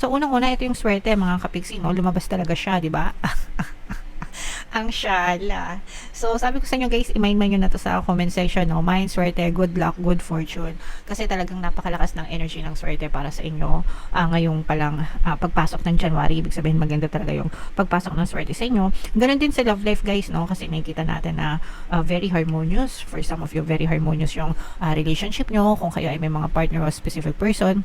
So, unang-una, ito yung swerte, mga kapiksi, no? Lumabas talaga siya, di ba? Ang syala. So, sabi ko sa inyo, guys, i-mind nyo na to sa comment section, no? Mind, swerte, good luck, good fortune. Kasi talagang napakalakas ng energy ng swerte para sa inyo. Ngayong palang pagpasok ng January, ibig sabihin maganda talaga yung pagpasok ng swerte sa inyo. Ganon din sa love life, guys, no? Kasi nakikita natin na very harmonious. For some of you, very harmonious yung relationship nyo. Kung kayo ay may mga partner o specific person.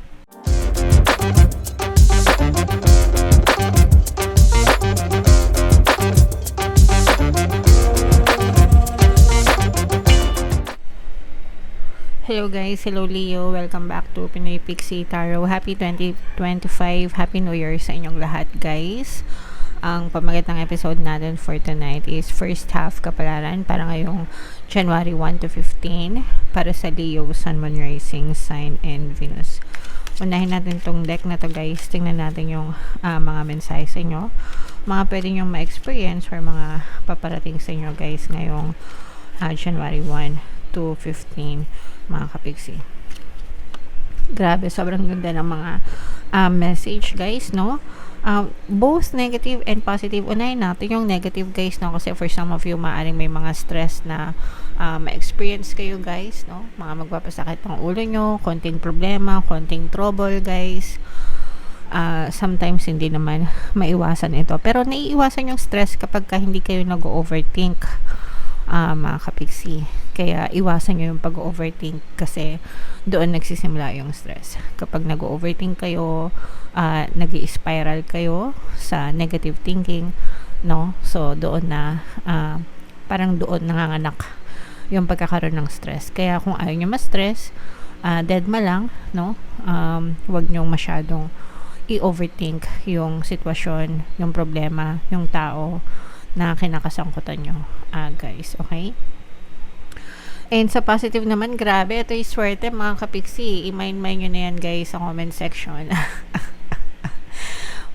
Hello guys, hello Leo, welcome back to Pinoy Pixie Tarot. Happy 2025, Happy New Year sa inyong lahat guys. Ang pamagat ng episode natin for tonight is first half kapalaran para ngayong January 1 to 15 para sa Leo, Sun, Moon, Rising, Sign, and Venus. Unahin natin tong deck na to guys, tingnan natin yung mga mensahe sa inyo, mga pwede nyong ma-experience or mga paparating sa inyo guys ngayong January 1 to 15 mga kapiksi. Grabe, sobrang ganda ng mga message guys, no? Both negative and positive. Unahin natin yung negative guys, no? Kasi for some of you, maaring may mga stress na ma-experience kayo guys, no? Mga magpapasakit ng ulo nyo, konting problema, konting trouble guys. Sometimes hindi naman maiwasan ito. Pero naiiwasan yung stress kapag ka hindi kayo nag-overthink, mga kapiksi. Kaya iwasan nyo yung pag-overthink kasi doon nagsisimula yung stress. Kapag nag-overthink kayo, nag-spiral kayo sa negative thinking, no? So doon na parang doon nanganganak yung pagkakaroon ng stress. Kaya kung ayaw nyo ma-stress, deadma lang, no? Huwag nyo masyadong i-overthink yung sitwasyon, yung problema, yung tao na kinakasangkutan nyo, guys, okay? And sa positive naman, grabe, ito yung swerte mga kapiksi. I-mind nyo na yan guys sa comment section.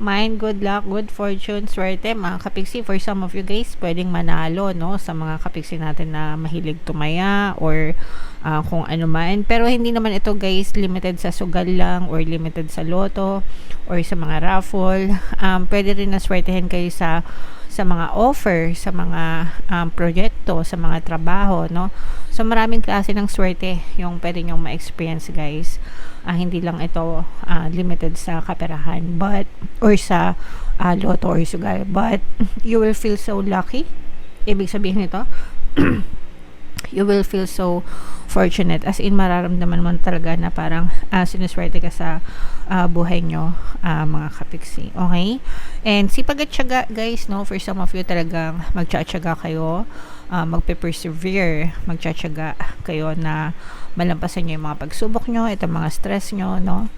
Mind, good luck, good fortune, swerte mga kapiksi. For some of you guys, pwedeng manalo, no? Sa mga kapiksi natin na mahilig tumaya or kung ano man. Pero hindi naman ito guys limited sa sugal lang or limited sa loto or sa mga raffle. Pwede rin na swertehin kayo sa mga offer, sa mga proyekto, sa mga trabaho, no? So maraming klase ng swerte yung pwede nyong ma-experience guys. Hindi lang ito limited sa kaperahan but or sa loto or sugal, but you will feel so lucky. Ibig sabihin nito you will feel so fortunate, as in mararamdaman mo talaga na parang sinuswerte ka sa buhay nyo, mga kapiksi, okay? And sipag at tiyaga guys, no? For some of you talagang magtsatsaga kayo, magpe-persevere, magtsatsaga kayo na malampasan nyo yung mga pagsubok nyo, itong mga stress nyo, no?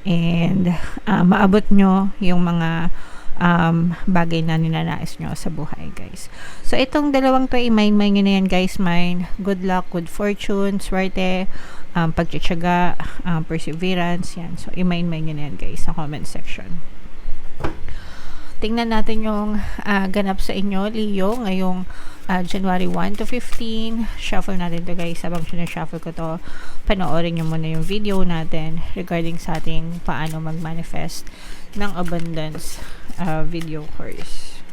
And maabot nyo yung mga bagay na ninanais nyo sa buhay guys. So itong dalawang to, i-mind nyo na yan guys. Mind, good luck, good fortune, swerte, pagtsatsaga, perseverance, yan. So i-mind nyo na yan guys sa comment section. Tingnan natin yung ganap sa inyo Leo ngayong January 1 to 15. Shuffle natin to guys. Habang sinashuffle ko to, panoorin nyo muna yung video natin regarding sa ating paano mag-manifest ng abundance video course.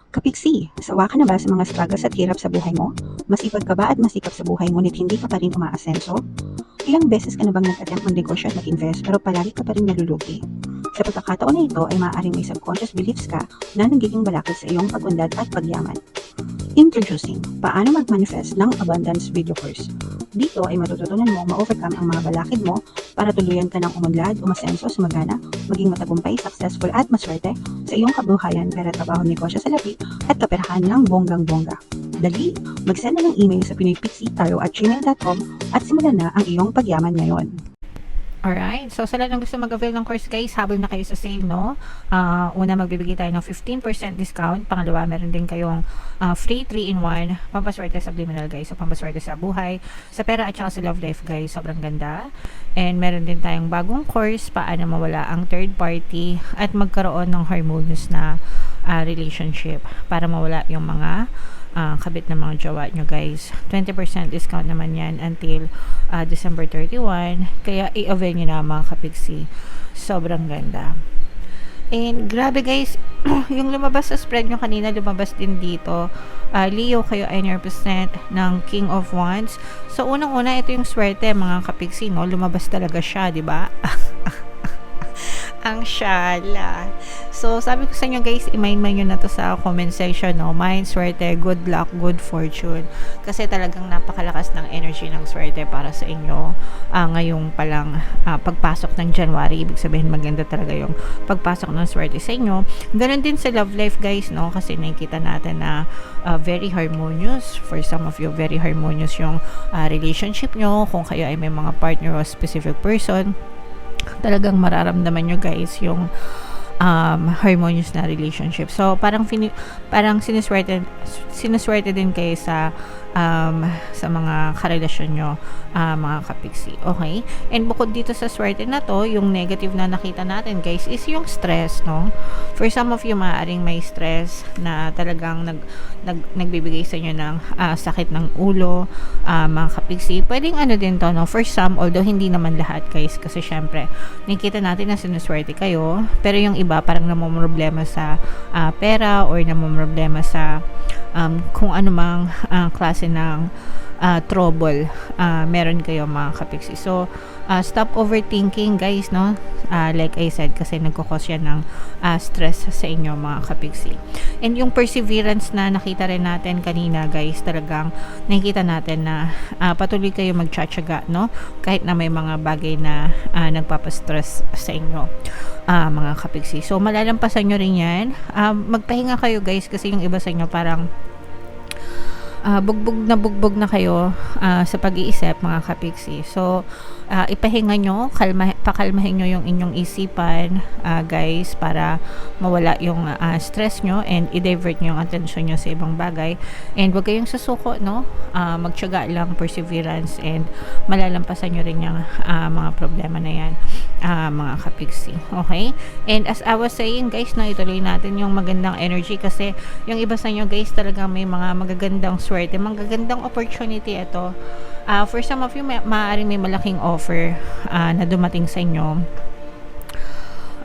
Kapiksi, sawa ka na ba sa mga struggles at hirap sa buhay mo? Masipag ka ba at masikap sa buhay ngunit hindi ka pa rin umaasenso? Ilang beses ka na bang nag-attempt mag-negosyo at mag-invest pero palagi ka pa rin nalulugi? Sa pagkakataon na ito ay maaaring may subconscious beliefs ka na nagiging balakid sa iyong pag-unlad at pagyaman. Introducing, paano mag-manifest ng abundance video course. Dito ay matututunan mo ma-overcome ang mga balakid mo para tuluyan ka ng umunlad, umasenso, sumagana, maging matagumpay, successful at maswerte sa iyong kabuhayan, pera, trabaho, negosyo sa lapi at kaperahan ng bonggang-bongga. Dali, mag-send na ng email sa pinoypixie@gmail.com at simulan na ang iyong pagyaman ngayon. Alright, so sa lahat ng gusto mag-avail ng course guys, habol na kayo sa sale, no? Una, magbibigay tayo ng 15% discount. Pangalawa, meron din kayong free 3-in-1 pampaswerte subliminal guys. So pampaswerte sa buhay, sa pera at saka sa love life guys. Sobrang ganda. And meron din tayong bagong course, paano mawala ang third party at magkaroon ng harmonious na relationship para mawala yung mga kabit ng mga jowa nyo guys. 20% discount naman yan until December 31. Kaya i-avail nyo na mga kapiksi. Sobrang ganda. And grabe guys, yung lumabas sa spread nyo kanina, lumabas din dito. Leo, kayo ay 9% ng King of Wands. So unang-una, ito yung swerte mga kapiksi, no? Lumabas talaga siya, di ba? Ang shala. So, sabi ko sa inyo guys, i-mind nyo na to sa comment section, no? Mind, swerte, good luck, good fortune. Kasi talagang napakalakas ng energy ng swerte para sa inyo. Ngayong palang pagpasok ng January, ibig sabihin maganda talaga yung pagpasok ng swerte sa inyo. Ganon din sa love life guys, no? Kasi nakikita natin na very harmonious. For some of you, very harmonious yung relationship nyo. Kung kayo ay may mga partner o specific person, talagang mararamdaman nyo guys yung harmonious na relationship. So parang sinuswerte din kayo sa mga karelasyon nyo, mga kapiksi. Okay? And bukod dito sa swerte na to, yung negative na nakita natin guys is yung stress, no? For some of you, maaaring may stress na talagang nagbibigay sa inyo ng sakit ng ulo, mga kapiksi. Pwedeng ano din to, no? For some, although hindi naman lahat guys, kasi syempre nakikita natin na sinuswerte kayo, pero yung iba parang namumroblema sa pera or namumroblema sa kung ano mang klase ng trouble meron kayo mga kapiksi. So stop overthinking guys, no? Like I said, kasi nagkukos yan ng stress sa inyo mga kapiksi. And yung perseverance na nakita rin natin kanina guys, talagang nakikita natin na patuloy kayo magtsatsaga, no? Kahit na may mga bagay na nagpapastress sa inyo, mga kapiksi. So malalampasan nyo rin yan. Magpahinga kayo guys, kasi yung iba sa inyo parang bugbog na kayo sa pag-iisip mga kapiksi. So ipahinga nyo, pakalmahin nyo yung inyong isipan guys, para mawala yung stress nyo, and i-divert nyo yung attention nyo sa ibang bagay, and wag kayong susuko, no? Magtiyaga lang, perseverance, and malalampasan nyo rin yung mga problema na yan, mga kapiksi. Okay? And as I was saying guys, no, ituloy natin yung magandang energy, kasi yung iba sa inyo guys talagang may mga magagandang swerte, magagandang opportunity ito. For some of you, maaaring may malaking offer na dumating sa inyo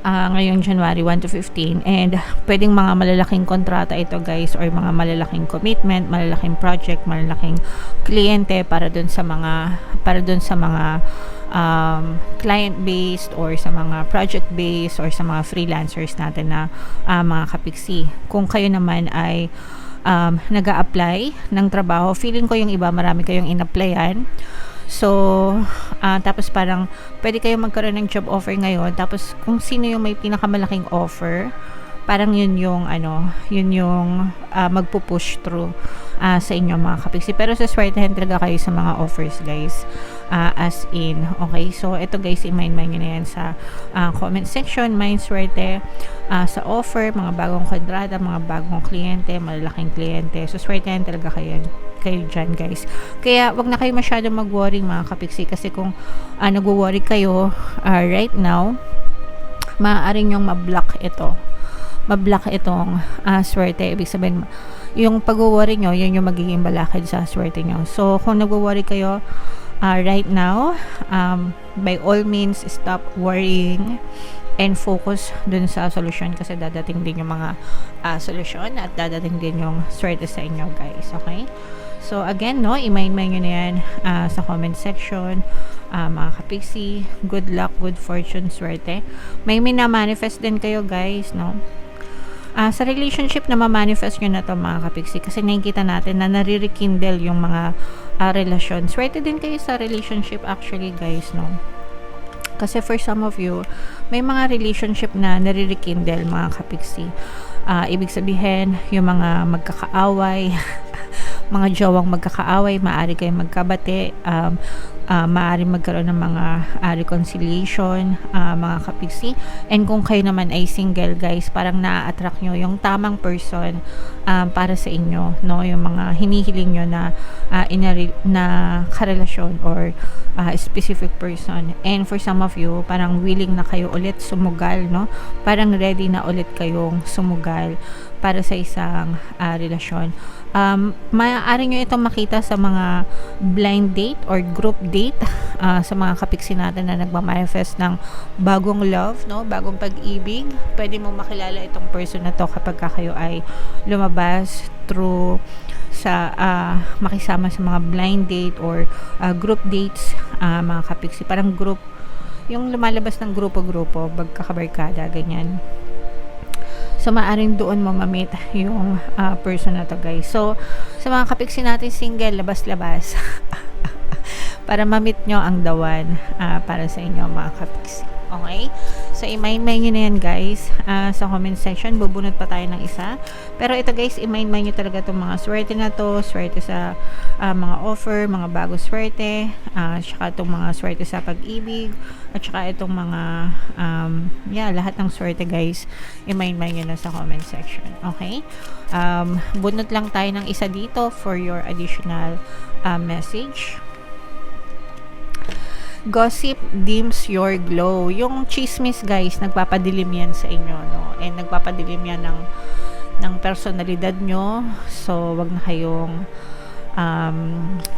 ngayong January 1 to 15, and pwedeng mga malalaking kontrata ito guys, or mga malalaking commitment, malalaking project, malalaking kliyente para dun sa mga client based, or sa mga project based, or sa mga freelancers natin na mga kapiksi. Kung kayo naman ay nag-a-apply ng trabaho, feeling ko yung iba marami kayong in-applyan. So tapos parang pwede kayong magkaroon ng job offer ngayon, tapos kung sino yung may pinakamalaking offer, parang yun yung magpo-push through sa inyo mga kapiksi. Pero sa swertehan talaga kayo sa mga offers guys, as in. Okay, so ito guys, i-mind nyo na yan sa comment section. Mind swerte sa offer, mga bagong kontrata, mga bagong kliyente, malalaking kliyente. So swertehan talaga kayo dyan guys. Kaya wag na kayo masyadong mag-worry mga kapiksi, kasi kung nag-worry kayo right now, maaaring yung ma-block itong swerte. Ibig sabihin, yung pag-worry nyo, yun yung magiging balakid sa swerte nyo. So kung nag-worry kayo right now, by all means, stop worrying and focus dun sa solusyon, kasi dadating din yung mga solusyon, at dadating din yung swerte sa inyo guys. Okay? So again, no, i-mind nyo na yan sa comment section, mga kapiksi. Good luck, good fortune, swerte. May mina-manifest din kayo guys, no? Sa relationship na ma-manifest nyo na to mga kapiksi, kasi nakikita natin na nare-rekindle yung mga relasyon. Swerte din kayo sa relationship actually guys, no? Kasi for some of you, may mga relationship na nare-rekindle mga kapiksi. Ibig sabihin, yung mga magkakaaway, mga jowang magkakaaway, maaari kayong magkabati, maaari magkaroon ng mga reconciliation, mga kapiksi. And kung kayo naman ay single guys, parang na-attract nyo yung tamang person para sa inyo, no? Yung mga hinihiling nyo na karelasyon, or specific person. And for some of you, parang willing na kayo ulit sumugal, no? Parang ready na ulit kayong sumugal para sa isang relasyon. Maaari nyo itong makita sa mga blind date or group date, sa mga kapiksi natin na nagmamanifest ng bagong love, no? Bagong pag-ibig. Pwede mo makilala itong person na to kapag kayo ay lumabas through sa makisama sa mga blind date or group dates, mga kapiksi. Parang group, yung lumalabas ng grupo-grupo, magkakabarkada, ganyan. So, maaaring doon mo ma-meet yung person na to, guys. So, sa mga kapiksi natin single, labas-labas. Para ma-meet nyo ang the one para sa inyo, mga kapiksi. Okay? So, i-mind-mind nyo na yan, guys. Sa comment section, bubunot pa tayo ng isa. Pero ito, guys, i-mind-mind nyo talaga itong mga swerte na to. Swerte sa mga offer, mga bago swerte. Tsaka itong mga swerte sa pag-ibig. At saka itong mga, lahat ng swerte, guys, i-mind-mind nyo na sa comment section. Okay? Bunot lang tayo ng isa dito for your additional message. Gossip dims your glow. Yung chismis, guys, nagpapadilim yan sa inyo, no? And nagpapadilim yan ng personalidad nyo. So, wag na kayong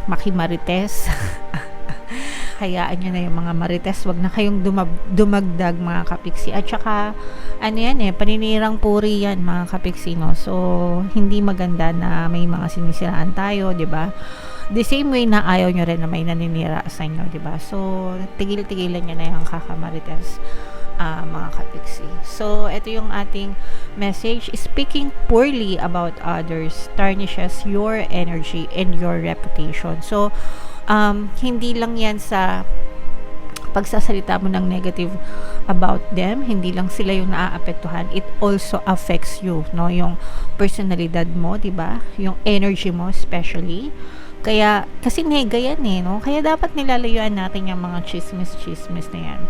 makimarites. Hayaan nyo na yung mga marites. Wag na kayong dumagdag, mga kapiksi. At saka, paninirang puri yan, mga kapiksi, no? So, hindi maganda na may mga sinisiraan tayo, di ba? The same way na ayaw nyo rin na may naninira sa inyo, di ba? So, tigil-tigilan nyo na yung kakamarites, mga kapiksi. So, ito yung ating message. Speaking poorly about others tarnishes your energy and your reputation. So, hindi lang yan sa pagsasalita mo ng negative about them, hindi lang sila yung naaapektuhan, it also affects you, no? Yung personalidad mo, di ba? Yung energy mo, especially. Kaya, kasi nega yan no? Kaya dapat nilalayuan natin yung mga chismis na yan.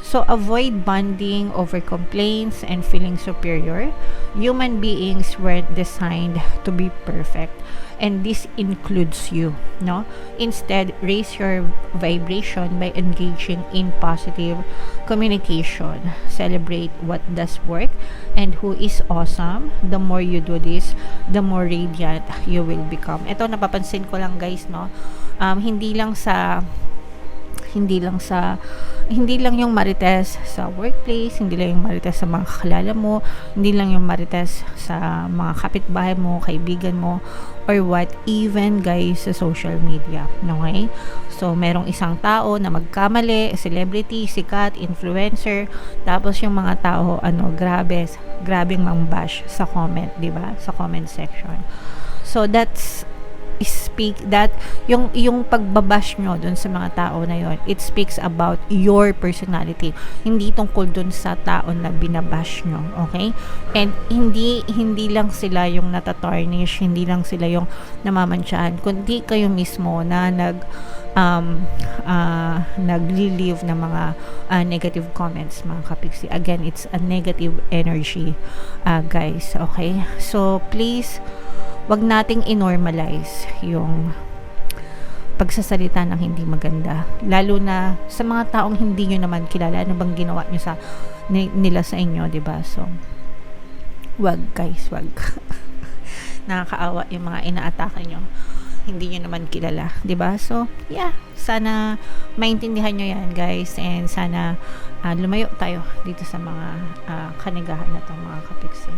So, avoid bonding over complaints and feeling superior. Human beings weren't designed to be perfect. And this includes you, no? Instead, raise your vibration by engaging in positive communication. Celebrate what does work and who is awesome. The more you do this, the more radiant you will become. Ito, napapansin ko lang, guys, no? Hindi lang yung marites sa workplace, hindi lang yung marites sa mga kakilala mo, hindi lang yung marites sa mga kapitbahay mo, kaibigan mo, or what, even, guys, sa social media. Okay? So, merong isang tao na magkamali, celebrity, sikat, influencer, tapos yung mga tao, grabing mang-bash sa comment, di ba? Sa comment section. So, yung pagbabash nyo dun sa mga tao na yon, it speaks about your personality, hindi tungkol dun sa tao na binabash nyo, okay? And hindi lang sila yung natatarnish, hindi lang sila yung namamantsahan, kundi kayo mismo na nagli-leave ng mga negative comments, mga kapiksi. Again, it's a negative energy, guys, okay? So, please, wag nating i-normalize yung pagsasalita ng hindi maganda, lalo na sa mga taong hindi nyo naman kilala. Ano bang ginawa nyo nila sa inyo, diba? So, wag, guys, wag. Nakakaawa yung mga inaatake nyo, hindi nyo naman kilala, diba? So, yeah, sana maintindihan nyo yan, guys, and sana lumayo tayo dito sa mga kanigahan na to, mga kapiksi.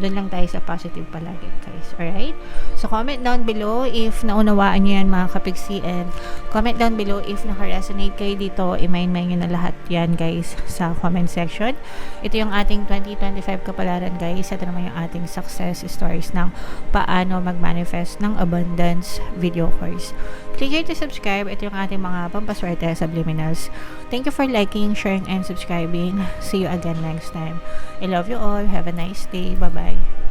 Doon lang tayo sa positive palagi, guys. Alright? So, comment down below if naunawaan nyo yan, mga kapiksi, and comment down below if naka-resonate kayo dito. I-mind nyo na lahat yan, guys, sa comment section. Ito yung ating 2025 kapalaran, guys. Ito naman yung ating success stories ng paano mag-manifest ng abundance video course. Click here to subscribe. Ito yung ating mga pampaswerte subliminals. Thank you for liking, sharing, and subscribing. See you again next time. I love you all. Have a nice day. Bye-bye.